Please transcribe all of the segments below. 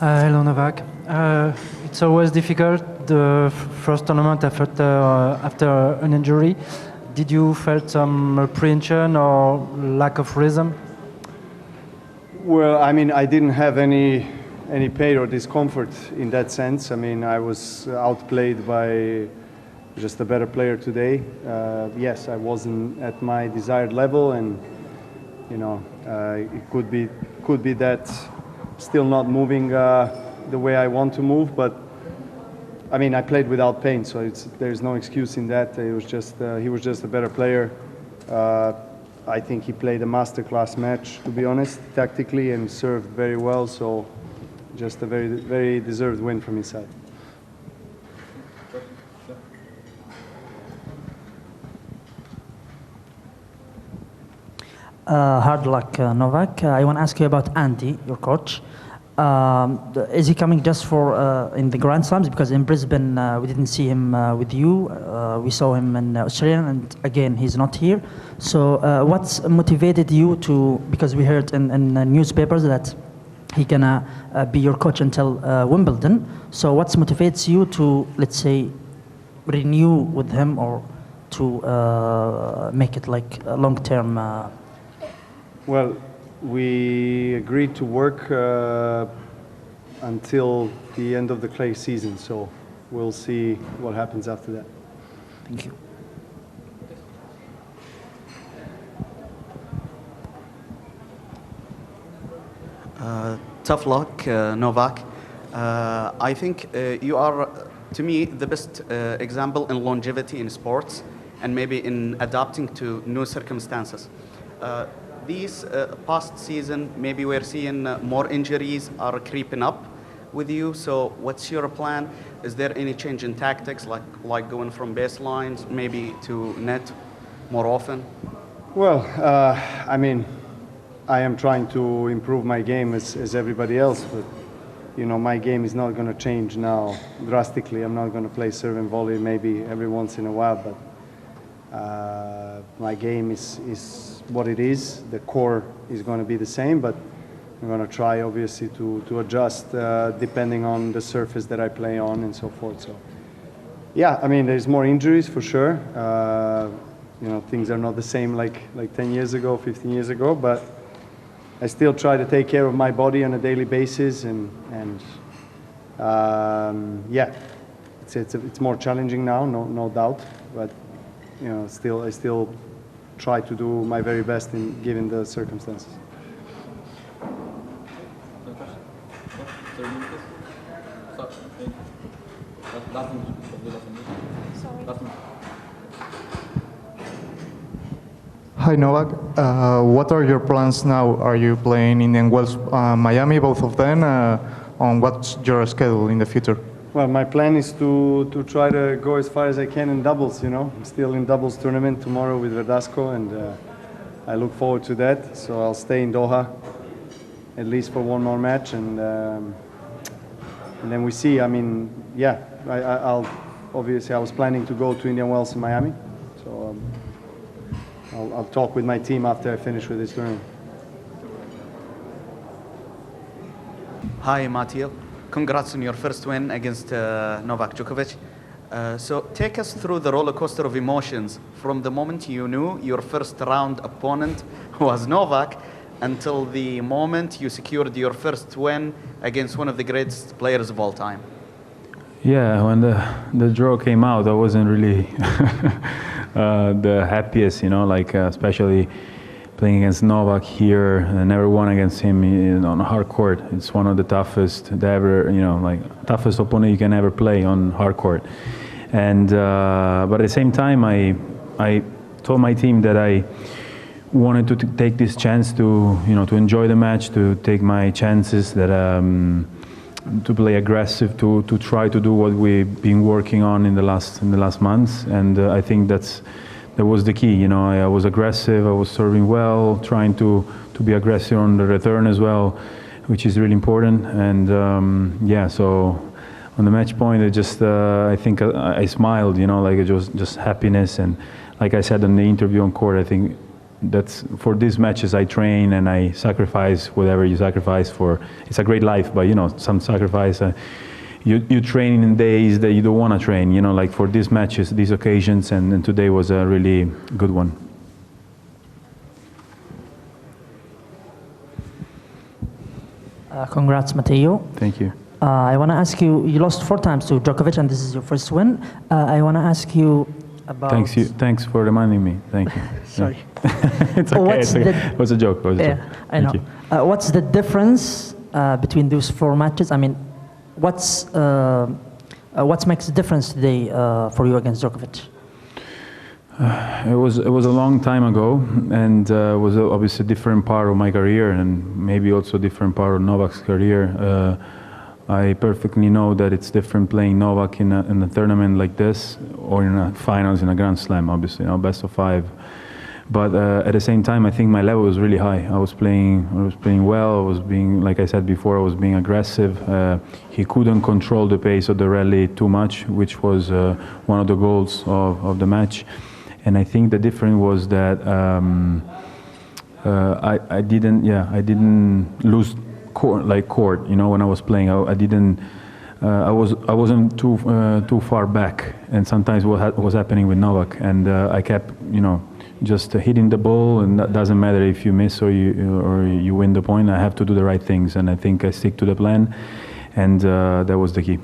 Hello, Novak. It's always difficult, the first tournament after an injury. Did you felt some apprehension or lack of rhythm? Well, I mean, I didn't have any pain or discomfort in that sense. I mean, I was outplayed by just a better player today. Yes, I wasn't at my desired level, and it could be that still not moving the way I want to move. But I mean, I played without pain, so there's no excuse in that. It was just he was just a better player. I think he played a masterclass match, to be honest, tactically, and served very well. So just a very, very deserved win from his side. Hard luck, Novak. I want to ask you about Andy, your coach. Is he coming just for in the Grand Slams? Because in Brisbane we didn't see him with you. We saw him in Australia, and again he's not here. So what's motivated you to? Because we heard in newspapers that he gonna be your coach until Wimbledon. So what motivates you to, let's say, renew with him or to make it like a long-term? Well, we agreed to work until the end of the clay season, so we'll see what happens after that. Thank you. Tough luck, Novak. I think you are, to me, the best example in longevity in sports and maybe in adapting to new circumstances. These past season, maybe we're seeing more injuries are creeping up with you. So what's your plan? Is there any change in tactics, like going from baselines maybe to net more often? Well, I mean, I am trying to improve my game as everybody else, but my game is not going to change now drastically. I'm not going to play serve and volley maybe every once in a while, but my game is what it is. The core is going to be the same, but I'm going to try obviously to adjust depending on the surface that I play on and so forth. So yeah, I mean, there's more injuries for sure. Things are not the same like 10 years ago, 15 years ago, but I still try to take care of my body on a daily basis, and yeah, it's more challenging now, no doubt, but I still try to do my very best given the circumstances. Hi Novak, what are your plans now? Are you playing Indian Wells, Miami, both of them? On what's your schedule in the future? Well, my plan is to try to go as far as I can in doubles. I'm still in doubles tournament tomorrow with Verdasco, and I look forward to that. So I'll stay in Doha at least for one more match, and then we see. I mean, yeah, I'll obviously I was planning to go to Indian Wells in Miami, so I'll talk with my team after I finish with this tournament. Hi, Matteo. Congrats on your first win against Novak Djokovic. So take us through the roller coaster of emotions from the moment you knew your first round opponent was Novak until the moment you secured your first win against one of the greatest players of all time. Yeah, when the draw came out, I wasn't really the happiest, especially playing against Novak here. I never won against him on a hard court. It's one of the toughest toughest opponent you can ever play on hard court. And but at the same time, I told my team that I wanted to take this chance to enjoy the match, to take my chances, that to play aggressive, to try to do what we've been working on in the last months. And I think that was the key. I was aggressive, I was serving well, trying to be aggressive on the return as well, which is really important. And yeah, so on the match point, I think I smiled, like it was just happiness. And like I said in the interview on court, I think that's for these matches I train and I sacrifice whatever you sacrifice for. It's a great life, but some sacrifice. You train in days that you don't want to train. Like for these matches, these occasions, and today was a really good one. Congrats, Matteo. Thank you. I want to ask you, you lost 4 times to Djokovic, and this is your first win. I want to ask you about... Thanks for reminding me. Thank you. Sorry. It's okay. It was a joke. I know. What's the difference between those 4 matches? I mean, what makes the difference today for you against Djokovic? It was a long time ago, and was obviously a different part of my career, and maybe also a different part of Novak's career. I perfectly know that it's different playing Novak in a tournament like this, or in a finals in a Grand Slam, obviously, best of 5. But at the same time, I think my level was really high. I was playing well. I was being, like I said before, I was being aggressive. He couldn't control the pace of the rally too much, which was one of the goals of the match. And I think the difference was that I didn't lose court. When I was playing, I wasn't too far back. And sometimes what was happening with Novak, and I kept just hitting the ball, and that doesn't matter if you miss or you win the point. I have to do the right things, and I think I stick to the plan, and that was the key.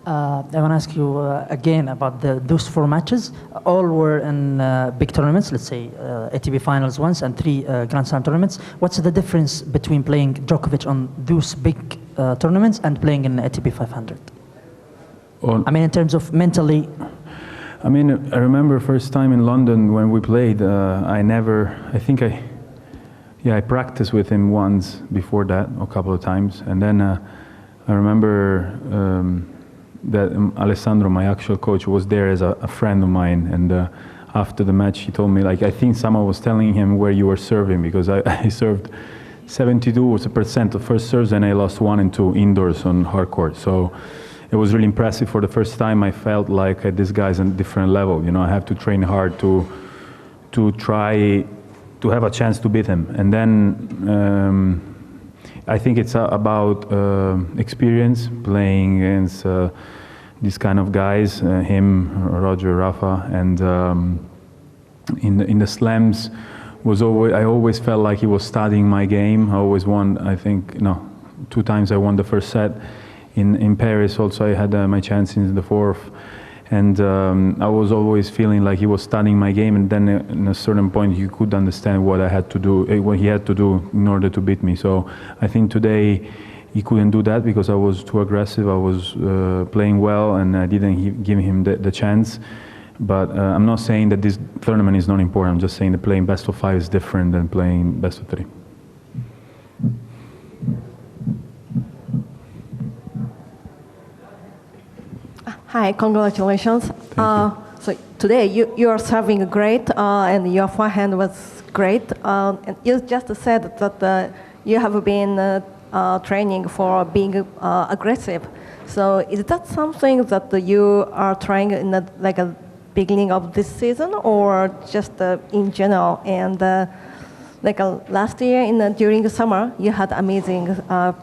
I want to ask you again about those 4 matches. All were in big tournaments, let's say ATP Finals once and 3 Grand Slam tournaments. What's the difference between playing Djokovic on those big tournaments and playing in ATP 500? I mean, in terms of mentally. I remember first time in London when we played. I practiced with him once before that, a couple of times, and then I remember that Alessandro, my actual coach, was there as a friend of mine, and after the match he told me, I think someone was telling him where you were serving, because I served 72% of first serves, and I lost 1 and 2 indoors on hard court. So it was really impressive. For the first time I felt like this guy's on a different level. I have to train hard to try to have a chance to beat him. And then I think it's about experience playing against these kind of guys, him, Roger, Rafa, and in the slams I always felt like he was studying my game. I always won. 2 times I won the first set. In Paris also I had my chance in the 4th, and I was always feeling like he was studying my game, and then in a certain point you could understand what I had to do, what he had to do in order to beat me. So I think today he couldn't do that because I was too aggressive. I was playing well, and I didn't give him the chance. But I'm not saying that this tournament is not important. I'm just saying that playing best of 5 is different than playing best of 3. Hi, congratulations. So today you are serving great, and your forehand was great. And you just said that you have been training for being aggressive. So is that something that you are trying in a beginning of this season, or just in general? And last year during the summer, you had amazing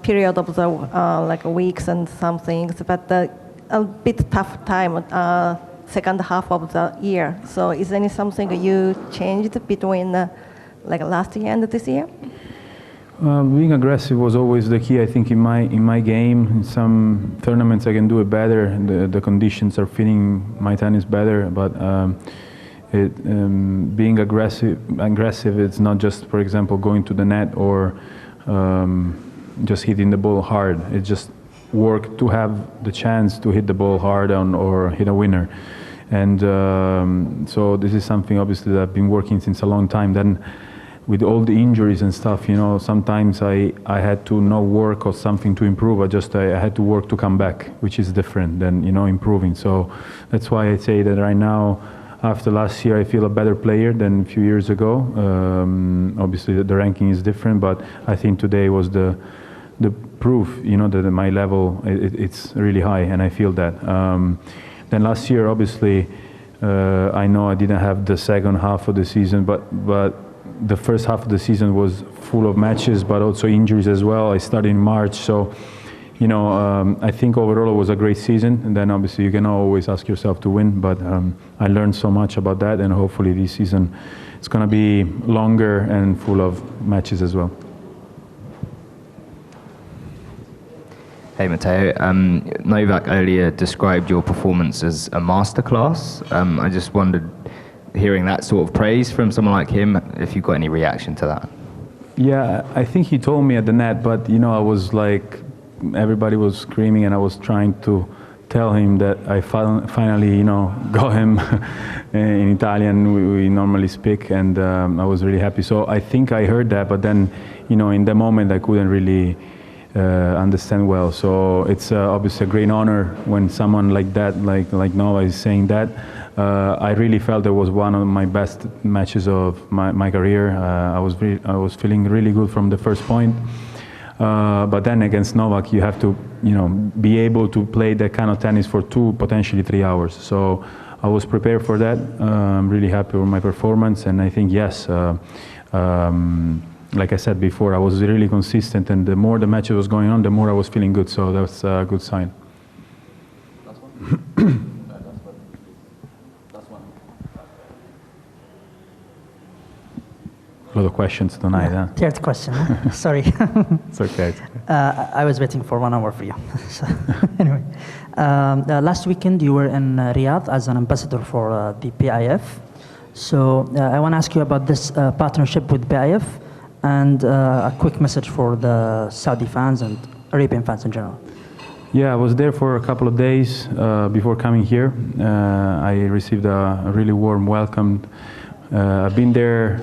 period of the weeks and some things, but a bit tough time second half of the year. So is there something you changed between last year and this year? Being aggressive was always the key, I think, in my game. In some tournaments I can do it better. The conditions are fitting my tennis better, but being aggressive, it's not just, for example, going to the net or just hitting the ball hard. It's just work to have the chance to hit the ball hard or hit a winner. And so this is something obviously that I've been working since a long time. Then with all the injuries and stuff, sometimes I had to not work or something to improve. I had to work to come back, which is different than improving. So that's why I say that right now, after last year, I feel a better player than a few years ago. Obviously the ranking is different, but I think today was the proof, that my level it's really high, and I feel that. Then last year, obviously, I know I didn't have the second half of the season, but the first half of the season was full of matches, but also injuries as well. I started in March, so I think overall it was a great season. And then obviously you can always ask yourself to win, but I learned so much about that, and hopefully this season it's going to be longer and full of matches as well. Hey Matteo, Novak earlier described your performance as a masterclass. I just wondered, hearing that sort of praise from someone like him, if you got any reaction to that. Yeah, I think he told me at the net, but I was like, everybody was screaming, and I was trying to tell him that I finally, got him in Italian. We normally speak, and I was really happy. So I think I heard that, but then, in the moment I couldn't really understand well. So it's obviously a great honor when someone like that, like Nova, is saying that. I really felt it was one of my best matches of my career. I was feeling really good from the first point. But then against Novak, you have to, be able to play that kind of tennis for 2, potentially 3 hours. So I was prepared for that. I'm really happy with my performance, and I think yes. Like I said before, I was really consistent, and the more the match was going on, the more I was feeling good. So that's a good sign. Last one. A lot of questions tonight, huh? Third question. Sorry. It's okay. I was waiting for 1 hour for you. So, anyway, last weekend you were in Riyadh as an ambassador for the PIF. So I want to ask you about this partnership with PIF, and a quick message for the Saudi fans and Arabian fans in general. Yeah, I was there for a couple of days before coming here. I received a really warm welcome. I've been there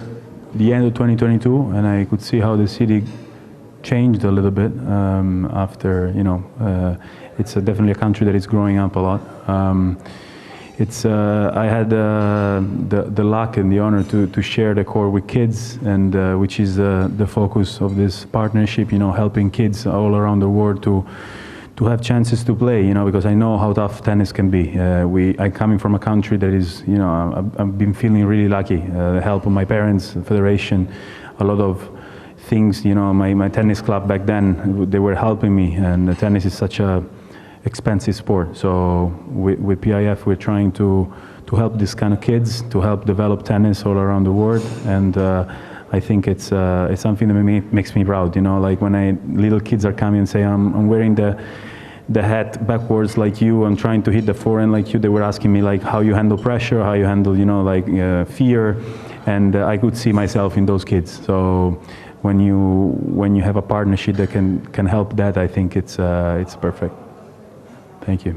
the end of 2022, and I could see how the city changed a little bit after, it's definitely a country that is growing up a lot. I had the luck and the honor to share the court with kids, and which is the focus of this partnership, helping kids all around the world to have chances to play, because I know how tough tennis can be. I'm coming from a country that is, I've been feeling really lucky. The help of my parents, the federation, a lot of things, my tennis club back then, they were helping me, and the tennis is such a expensive sport. So with PIF, we're trying to help these kind of kids, to help develop tennis all around the world, and I think it's something that makes me proud. Like when little kids are coming and say, I'm wearing the hat backwards like you, I'm trying to hit the forehand like you. They were asking me like how you handle pressure, how you handle fear, and I could see myself in those kids. So when you have a partnership that can help that, I think it's perfect. Thank you.